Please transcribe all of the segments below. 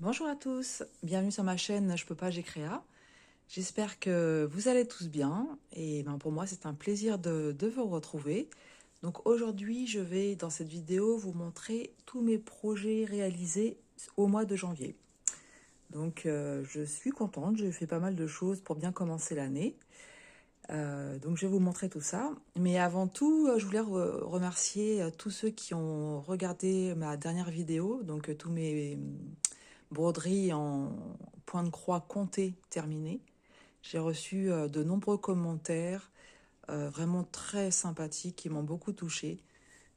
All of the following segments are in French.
Bonjour à tous, bienvenue sur ma chaîne Je peux pas, j'ai créa. J'espère que vous allez tous bien et pour moi c'est un plaisir de vous retrouver. Donc aujourd'hui je vais dans cette vidéo vous montrer tous mes projets réalisés au mois de janvier. Donc je suis contente, j'ai fait pas mal de choses pour bien commencer l'année. Donc je vais vous montrer tout ça. Mais avant tout, je voulais remercier tous ceux qui ont regardé ma dernière vidéo, donc tous mes broderie en point de croix compté terminé. J'ai reçu de nombreux commentaires vraiment très sympathiques qui m'ont beaucoup touchée.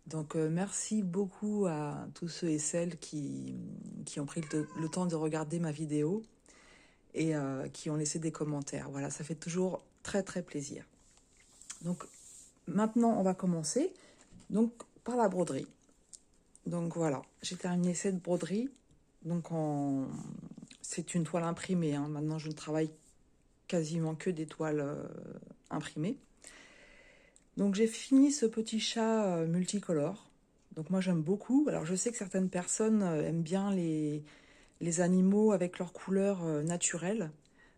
Donc merci beaucoup à tous ceux et celles qui ont pris le temps de regarder ma vidéo et qui ont laissé des commentaires. Voilà, ça fait toujours très très plaisir. Donc maintenant on va commencer donc par la broderie. Donc voilà, j'ai terminé cette broderie. Donc c'est une toile imprimée, hein. Maintenant je ne travaille quasiment que des toiles imprimées. Donc j'ai fini ce petit chat multicolore. Donc moi j'aime beaucoup. Alors je sais que certaines personnes aiment bien les animaux avec leurs couleurs naturelles.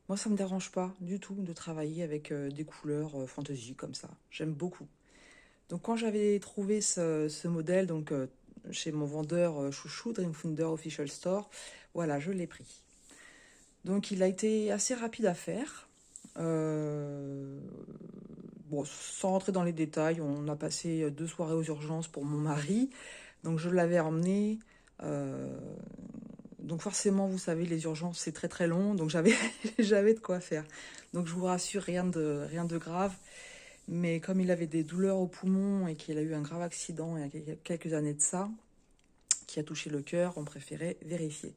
Moi ça ne me dérange pas du tout de travailler avec des couleurs fantasy comme ça. J'aime beaucoup. Donc quand j'avais trouvé ce modèle donc chez mon vendeur chouchou, Dream Founder Official Store, voilà, je l'ai pris. Donc il a été assez rapide à faire. Bon, sans rentrer dans les détails, on a passé 2 soirées aux urgences pour mon mari. Donc je l'avais emmené. Donc forcément, vous savez, les urgences, c'est très très long. Donc j'avais j'avais de quoi faire. Donc je vous rassure, rien de grave. Mais comme il avait des douleurs aux poumons et qu'il a eu un grave accident il y a quelques années de ça, qui a touché le cœur, on préférait vérifier.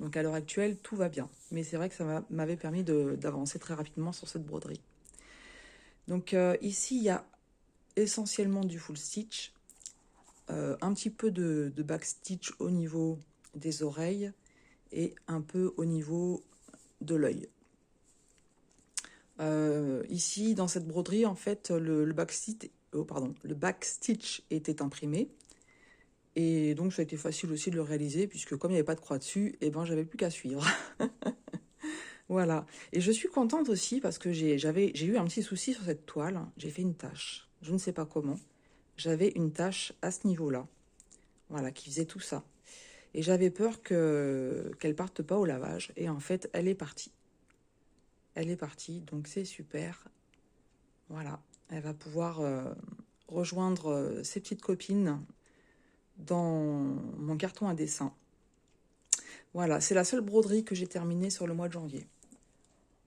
Donc à l'heure actuelle, tout va bien. Mais c'est vrai que ça m'avait permis d'avancer très rapidement sur cette broderie. Donc ici, il y a essentiellement du full stitch, un petit peu de back stitch au niveau des oreilles et un peu au niveau de l'œil. Ici, dans cette broderie, en fait, le back stitch était imprimé. Et donc, ça a été facile aussi de le réaliser, puisque comme il n'y avait pas de croix dessus, eh ben, j'avais plus qu'à suivre. Voilà. Et je suis contente aussi parce que j'ai eu un petit souci sur cette toile. J'ai fait une tache. Je ne sais pas comment. J'avais une tache à ce niveau-là. Voilà, qui faisait tout ça. Et j'avais peur qu'elle parte pas au lavage. Et en fait, elle est partie. Elle est partie, donc c'est super. Voilà. Elle va pouvoir rejoindre ses petites copines dans mon carton à dessin. Voilà, c'est la seule broderie que j'ai terminée sur le mois de janvier.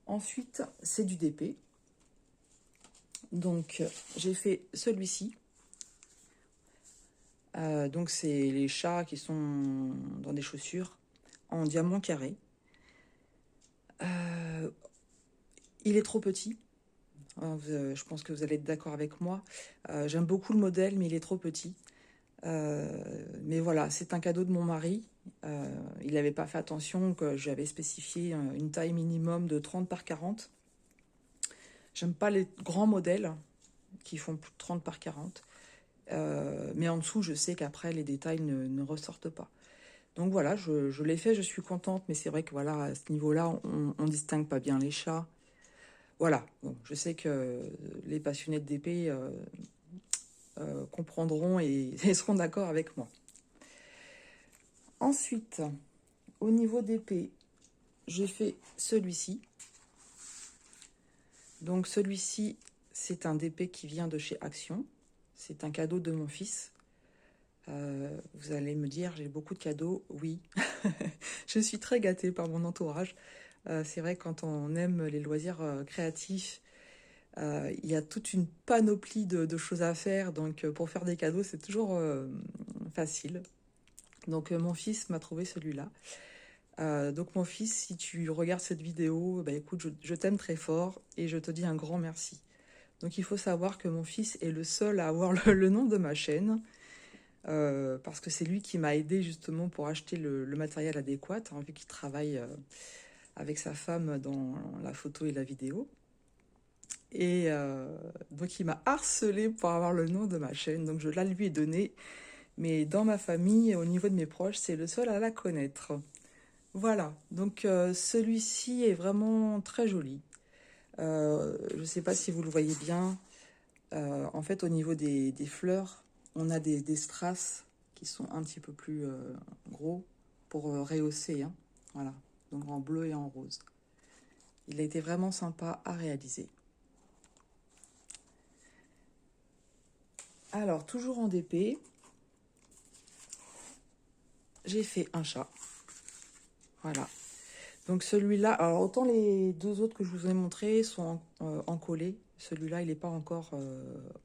Ensuite, c'est du DP. Donc, j'ai fait celui-ci. Donc, c'est les chats qui sont dans des chaussures en diamant carré. Il est trop petit. Je pense que vous allez être d'accord avec moi. J'aime beaucoup le modèle, mais il est trop petit. Mais voilà, c'est un cadeau de mon mari. Il n'avait pas fait attention que j'avais spécifié une taille minimum de 30 par 40. J'aime pas les grands modèles qui font plus de 30 par 40. Mais en dessous, je sais qu'après, les détails ne ressortent pas. Donc voilà, je l'ai fait, je suis contente. Mais c'est vrai que voilà, à ce niveau-là, on distingue pas bien les chats. Voilà, bon, je sais que les passionnés de DP comprendront et seront d'accord avec moi. Ensuite, au niveau d'épée, j'ai fait celui-ci. Donc celui-ci, c'est un DP qui vient de chez Action. C'est un cadeau de mon fils. Vous allez me dire, j'ai beaucoup de cadeaux. Oui, je suis très gâtée par mon entourage. C'est vrai, quand on aime les loisirs créatifs, il y a toute une panoplie de choses à faire. Donc pour faire des cadeaux, c'est toujours facile. Donc mon fils m'a trouvé celui-là. Donc mon fils, si tu regardes cette vidéo, bah écoute, je t'aime très fort et je te dis un grand merci. Donc il faut savoir que mon fils est le seul à avoir le nom de ma chaîne, parce que c'est lui qui m'a aidé justement pour acheter le matériel adéquat, hein, vu qu'il travaille avec sa femme dans la photo et la vidéo. Et donc il m'a harcelé pour avoir le nom de ma chaîne, donc je la lui ai donné. Mais dans ma famille, au niveau de mes proches, c'est le seul à la connaître. Voilà, donc celui-ci est vraiment très joli. Je ne sais pas si vous le voyez bien. En fait, au niveau des fleurs, on a des strass qui sont un petit peu plus gros pour rehausser, hein. Voilà, donc en bleu et en rose. Il a été vraiment sympa à réaliser. Alors, toujours en DP, j'ai fait un chat. Voilà. Donc celui-là, alors autant les deux autres que je vous ai montrés sont en collé. Celui-là, il n'est pas encore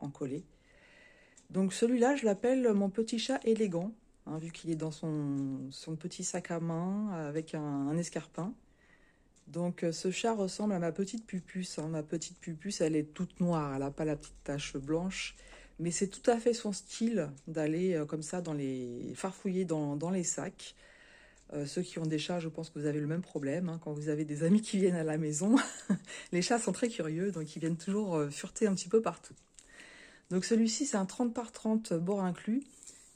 en collé. Donc celui-là, je l'appelle mon petit chat élégant, hein, vu qu'il est dans son petit sac à main avec un escarpin. Donc ce chat ressemble à ma petite pupuce, hein. Ma petite pupuce, elle est toute noire, elle n'a pas la petite tache blanche. Mais c'est tout à fait son style d'aller comme ça farfouiller dans les sacs. Ceux qui ont des chats, je pense que vous avez le même problème, hein. Quand vous avez des amis qui viennent à la maison, les chats sont très curieux, donc ils viennent toujours fureter un petit peu partout. Donc celui-ci, c'est un 30 par 30 bord inclus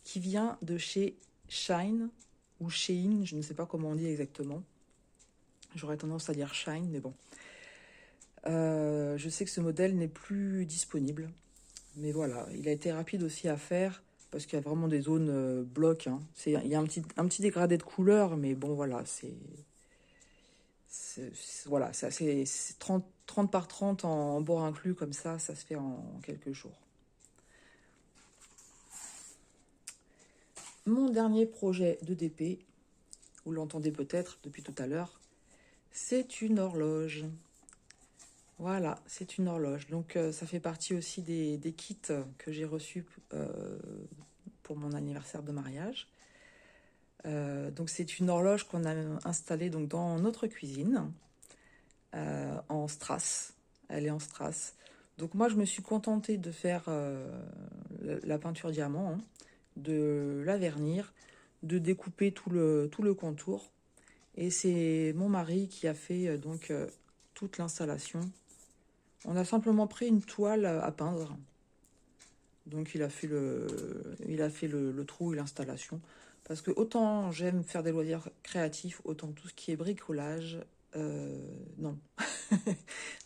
qui vient de chez Shine ou Shein, je ne sais pas comment on dit exactement. J'aurais tendance à dire Shine, mais bon. Je sais que ce modèle n'est plus disponible, mais voilà, il a été rapide aussi à faire parce qu'il y a vraiment des zones blocs, hein. Il y a un petit dégradé de couleur, mais bon, voilà, voilà, c'est 30 par 30 en bord inclus comme ça se fait en quelques jours. Mon dernier projet de DP, vous l'entendez peut-être depuis tout à l'heure, c'est une horloge. Voilà, c'est une horloge. Donc ça fait partie aussi des kits que j'ai reçus pour mon anniversaire de mariage. Donc c'est une horloge qu'on a installée donc dans notre cuisine en strass. Elle est en strass. Donc moi je me suis contentée de faire la peinture diamant, hein, de la vernir, de découper tout le contour. Et c'est mon mari qui a fait toute l'installation. On a simplement pris une toile à peindre. Donc il a fait le trou et l'installation. Parce que autant j'aime faire des loisirs créatifs, autant tout ce qui est bricolage, non.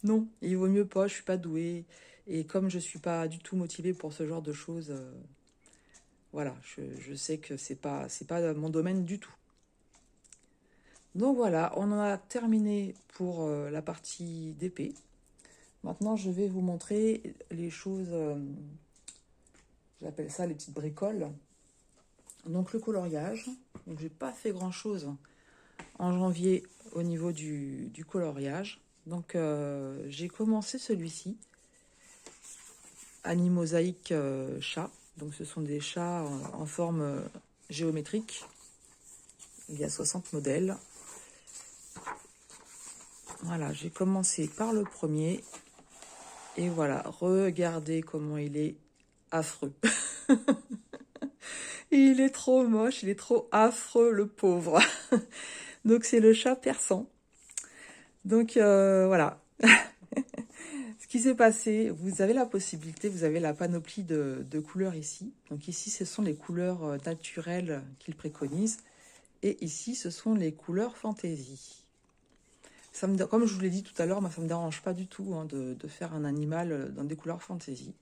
Non, il vaut mieux pas, je suis pas douée. Et comme je suis pas du tout motivée pour ce genre de choses, voilà, je sais que c'est pas mon domaine du tout. Donc voilà, on en a terminé pour la partie d'épée. Maintenant, je vais vous montrer les choses, j'appelle ça les petites bricoles. Donc le coloriage, donc j'ai pas fait grand chose en janvier au niveau du coloriage. Donc j'ai commencé celui-ci, Annie Mosaïque chat. Donc ce sont des chats en forme géométrique. Il y a 60 modèles. Voilà, j'ai commencé par le premier. Et voilà, regardez comment il est affreux. Il est trop moche, il est trop affreux, le pauvre. Donc c'est le chat persan. Donc voilà. Ce qui s'est passé, vous avez la possibilité, vous avez la panoplie de couleurs ici. Donc ici, ce sont les couleurs naturelles qu'il préconise. Et ici, ce sont les couleurs fantasy. Comme je vous l'ai dit tout à l'heure, moi, ça ne me dérange pas du tout, hein, de faire un animal dans des couleurs fantasy.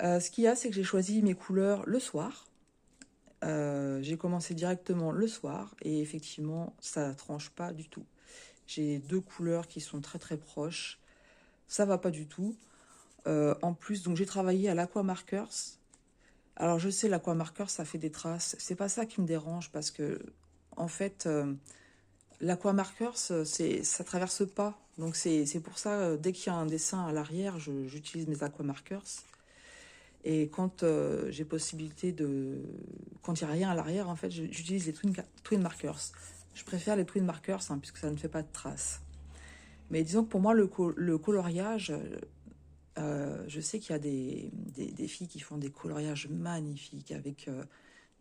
Ce qu'il y a, c'est que j'ai choisi mes couleurs le soir. J'ai commencé directement le soir et effectivement, ça ne tranche pas du tout. J'ai deux couleurs qui sont très très proches. Ça va pas du tout. En plus, donc j'ai travaillé à l'Aqua-Markers. Alors je sais, l'Aqua-Markers, ça fait des traces. C'est pas ça qui me dérange parce que, en fait, l'Aqua-Markers, ça traverse pas. Donc c'est pour ça, dès qu'il y a un dessin à l'arrière, j'utilise mes Aquamarkers. Et quand j'ai possibilité quand il n'y a rien à l'arrière, en fait, j'utilise les twin markers. Je préfère les twin markers, hein, puisque ça ne fait pas de traces. Mais disons que pour moi, le coloriage, je sais qu'il y a des filles qui font des coloriages magnifiques avec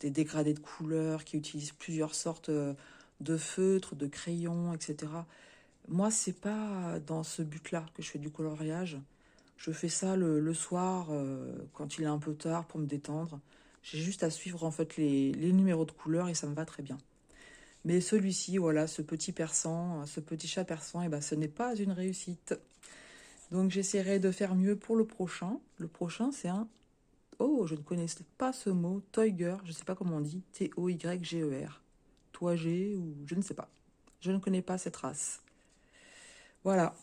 des dégradés de couleurs, qui utilisent plusieurs sortes de feutres, de crayons, etc. Moi, c'est pas dans ce but-là que je fais du coloriage. Je fais ça le soir, quand il est un peu tard, pour me détendre. J'ai juste à suivre en fait les numéros de couleurs et ça me va très bien. Mais celui-ci, voilà, ce petit persan, ce petit chat persan, et ben, ce n'est pas une réussite. Donc j'essaierai de faire mieux pour le prochain. Le prochain, c'est un... Oh, je ne connaissais pas ce mot, Toyger, je ne sais pas comment on dit, T-O-Y-G-E-R. Toiger ou je ne sais pas. Je ne connais pas cette race. Voilà.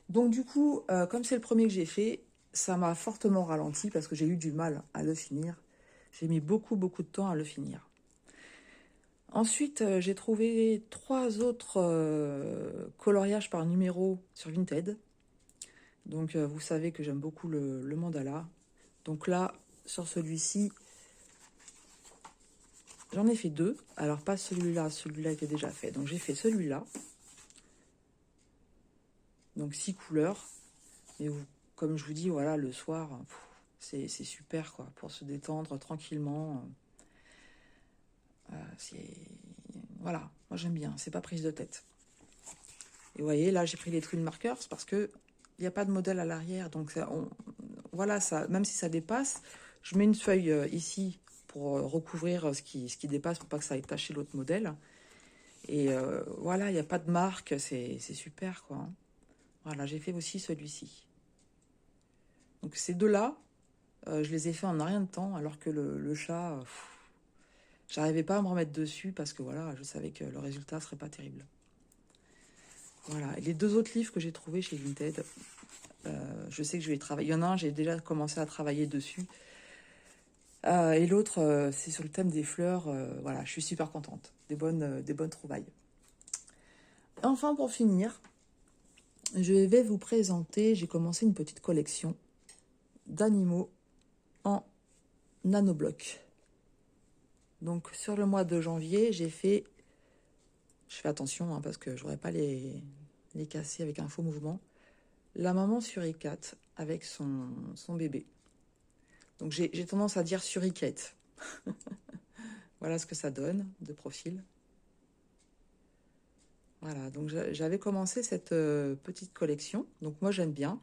Donc du coup, comme c'est le premier que j'ai fait, ça m'a fortement ralenti parce que j'ai eu du mal à le finir. J'ai mis beaucoup de temps à le finir. Ensuite, j'ai trouvé 3 autres coloriages par numéro sur Vinted. Donc vous savez que j'aime beaucoup le mandala. Donc là, sur celui-ci, j'en ai fait 2. Alors pas celui-là, celui-là était déjà fait. Donc j'ai fait celui-là. Donc 6 couleurs. Et vous, comme je vous dis, voilà, le soir, c'est super quoi, pour se détendre tranquillement. Voilà, moi j'aime bien, c'est pas prise de tête. Et vous voyez, là j'ai pris les Twin Markers parce que il n'y a pas de modèle à l'arrière. Donc voilà, ça, même si ça dépasse, je mets une feuille ici pour recouvrir ce qui dépasse pour pas que ça aille tacher l'autre modèle. Et voilà, il n'y a pas de marque, c'est super quoi. Voilà, j'ai fait aussi celui-ci. Donc ces deux-là, je les ai fait en rien de temps, alors que le chat, j'arrivais pas à me remettre dessus parce que voilà, je savais que le résultat serait pas terrible. Voilà, et les 2 autres livres que j'ai trouvés chez Vinted, je sais que je vais travailler. Il y en a un, j'ai déjà commencé à travailler dessus. Et l'autre, c'est sur le thème des fleurs. Voilà, je suis super contente. Des bonnes trouvailles. Enfin, pour finir, je vais vous présenter, j'ai commencé une petite collection d'animaux en nanoblocs. Donc, sur le mois de janvier, j'ai fait... Je fais attention parce que je n'aurais pas les casser avec un faux mouvement. La maman suricate avec son bébé. Donc j'ai tendance à dire suriquette. Voilà ce que ça donne de profil. Voilà, donc j'avais commencé cette petite collection. Donc moi j'aime bien.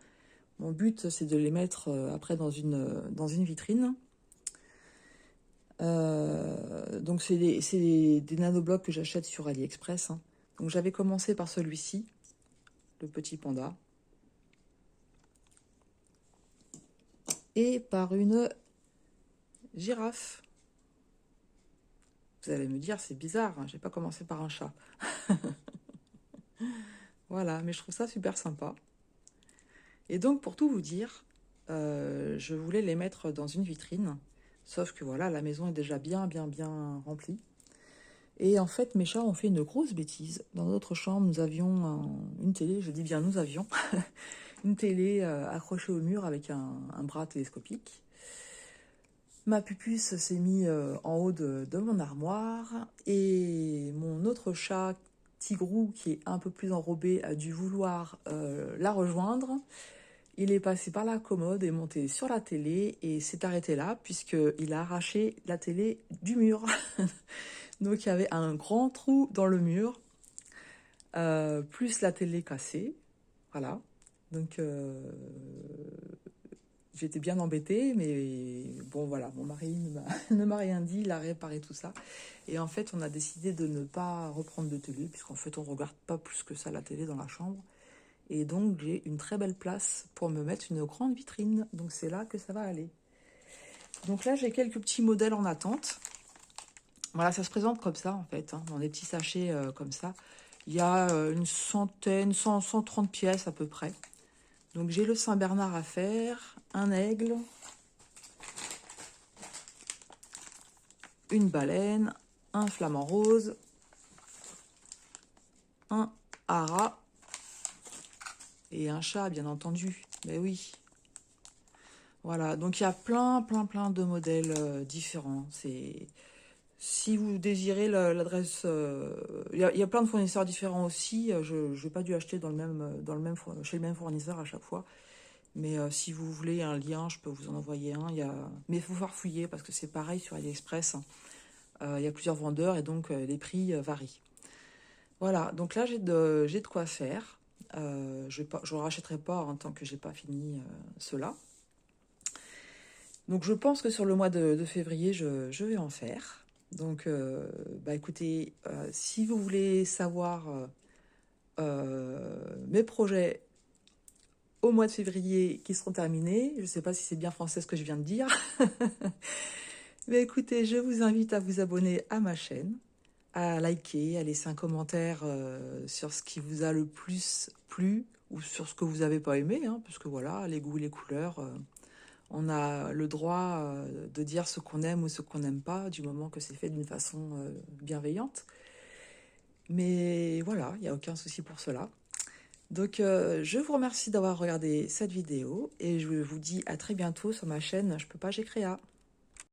Mon but c'est de les mettre après dans une vitrine. Donc c'est des nanoblocs que j'achète sur AliExpress. Hein. Donc j'avais commencé par celui-ci, le petit panda. Et par une girafe. Vous allez me dire, c'est bizarre, hein, j'ai pas commencé par un chat. Voilà, mais je trouve ça super sympa. Et donc, pour tout vous dire, je voulais les mettre dans une vitrine. Sauf que voilà, la maison est déjà bien remplie. Et en fait, mes chats ont fait une grosse bêtise. Dans notre chambre, nous avions une télé, je dis bien nous avions, une télé accrochée au mur avec un bras télescopique. Ma pupusse s'est mise en haut de mon armoire et mon autre chat, Tigrou, qui est un peu plus enrobé, a dû vouloir la rejoindre. Il est passé par la commode et monté sur la télé et s'est arrêté là puisqu'il a arraché la télé du mur. Donc il y avait un grand trou dans le mur, plus la télé cassée. Voilà. Donc j'étais bien embêtée, mais bon voilà, mon mari ne m'a rien dit, il a réparé tout ça. Et en fait, on a décidé de ne pas reprendre de télé, puisqu'en fait, on ne regarde pas plus que ça la télé dans la chambre. Et donc, j'ai une très belle place pour me mettre une grande vitrine. Donc, c'est là que ça va aller. Donc là, j'ai quelques petits modèles en attente. Voilà, ça se présente comme ça, en fait, hein, dans des petits sachets comme ça. Il y a une centaine, 130 pièces à peu près. Donc j'ai le Saint-Bernard à faire, un aigle, une baleine, un flamant rose, un hara et un chat, bien entendu. Mais oui. Voilà, donc il y a plein de modèles différents. Si vous désirez l'adresse, il y a plein de fournisseurs différents aussi. Je n'ai pas dû acheter chez le même fournisseur à chaque fois. Mais si vous voulez un lien, je peux vous en envoyer un. Mais il faut farfouiller parce que c'est pareil sur AliExpress. Il y a plusieurs vendeurs et donc les prix varient. Voilà, donc là j'ai de quoi faire. Je ne rachèterai pas en tant que j'ai pas fini cela. Donc je pense que sur le mois de février, je vais en faire. Donc, écoutez, si vous voulez savoir mes projets au mois de février qui seront terminés, je ne sais pas si c'est bien français ce que je viens de dire, mais écoutez, je vous invite à vous abonner à ma chaîne, à liker, à laisser un commentaire sur ce qui vous a le plus plu ou sur ce que vous n'avez pas aimé, hein, parce que voilà, les goûts, les couleurs, on a le droit de dire ce qu'on aime ou ce qu'on n'aime pas, du moment que c'est fait d'une façon bienveillante. Mais voilà, il n'y a aucun souci pour cela. Donc, je vous remercie d'avoir regardé cette vidéo et je vous dis à très bientôt sur ma chaîne Je peux pas, j'ai créa.